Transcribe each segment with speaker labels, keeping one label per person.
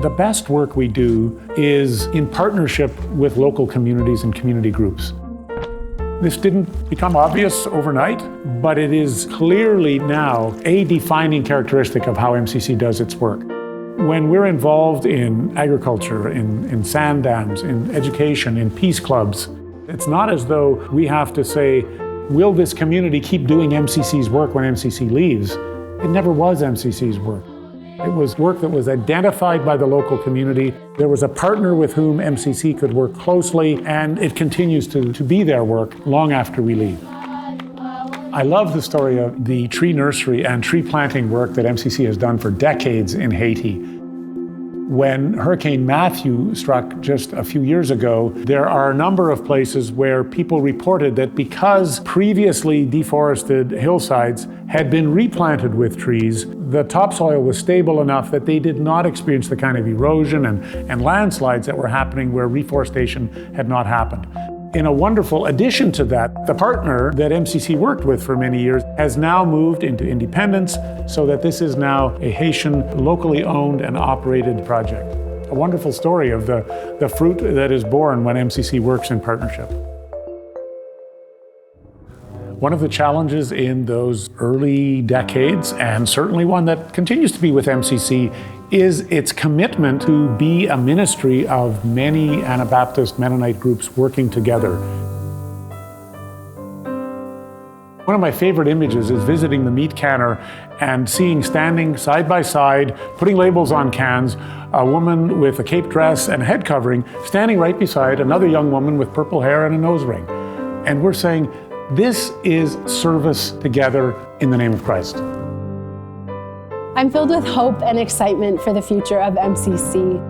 Speaker 1: The best work we do is in partnership with local communities and community groups. This didn't become obvious overnight, but it is clearly now a defining characteristic of how MCC does its work. When we're involved in agriculture, in sand dams, in education, in peace clubs, it's not as though we have to say, will this community keep doing MCC's work when MCC leaves? It never was MCC's work. It was work that was identified by the local community. There was a partner with whom MCC could work closely, and it continues to be their work long after we leave. I love the story of the tree nursery and tree planting work that MCC has done for decades in Haiti. When Hurricane Matthew struck just a few years ago, there are a number of places where people reported that because previously deforested hillsides had been replanted with trees, the topsoil was stable enough that they did not experience the kind of erosion and landslides that were happening where reforestation had not happened. In a wonderful addition to that, the partner that MCC worked with for many years has now moved into independence so that this is now a Haitian, locally owned and operated project. A wonderful story of the fruit that is born when MCC works in partnership. One of the challenges in those early decades, and certainly one that continues to be with MCC, is its commitment to be a ministry of many Anabaptist Mennonite groups working together. One of my favorite images is visiting the meat canner and seeing standing side by side, putting labels on cans, a woman with a cape dress and a head covering, standing right beside another young woman with purple hair and a nose ring. And we're saying, this is service together in the name of Christ.
Speaker 2: I'm filled with hope and excitement for the future of MCC.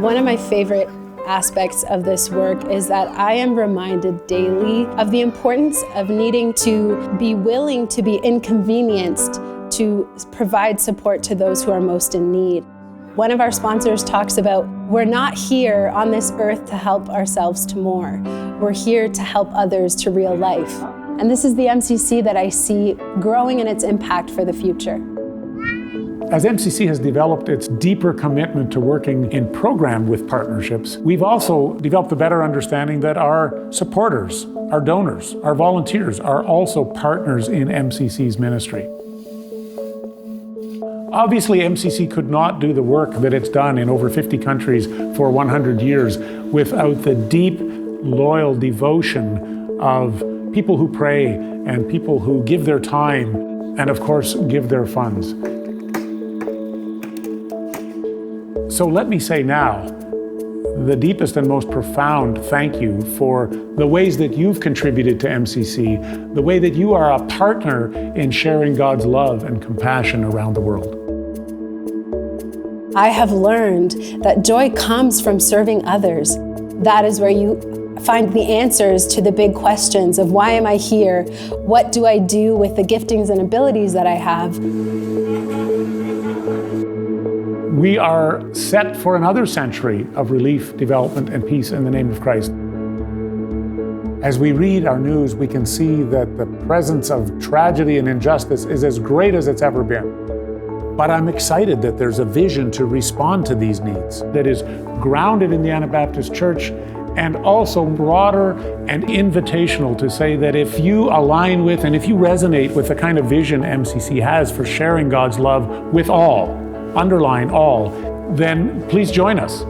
Speaker 2: One of my favorite aspects of this work is that I am reminded daily of the importance of needing to be willing to be inconvenienced to provide support to those who are most in need. One of our sponsors talks about, we're not here on this earth to help ourselves to more. We're here to help others to real life. And this is the MCC that I see growing in its impact for the future.
Speaker 1: As MCC has developed its deeper commitment to working in program with partnerships, we've also developed a better understanding that our supporters, our donors, our volunteers are also partners in MCC's ministry. Obviously, MCC could not do the work that it's done in over 50 countries for 100 years without the deep, loyal devotion of people who pray and people who give their time and, of course, give their funds. So let me say now, the deepest and most profound thank you for the ways that you've contributed to MCC, the way that you are a partner in sharing God's love and compassion around the world.
Speaker 2: I have learned that joy comes from serving others. That is where you find the answers to the big questions of why am I here? What do I do with the giftings and abilities that I have?
Speaker 1: We are set for another century of relief, development, and peace in the name of Christ. As we read our news, we can see that the presence of tragedy and injustice is as great as it's ever been. But I'm excited that there's a vision to respond to these needs that is grounded in the Anabaptist Church and also broader and invitational to say that if you align with and if you resonate with the kind of vision MCC has for sharing God's love with all, underline all, then please join us.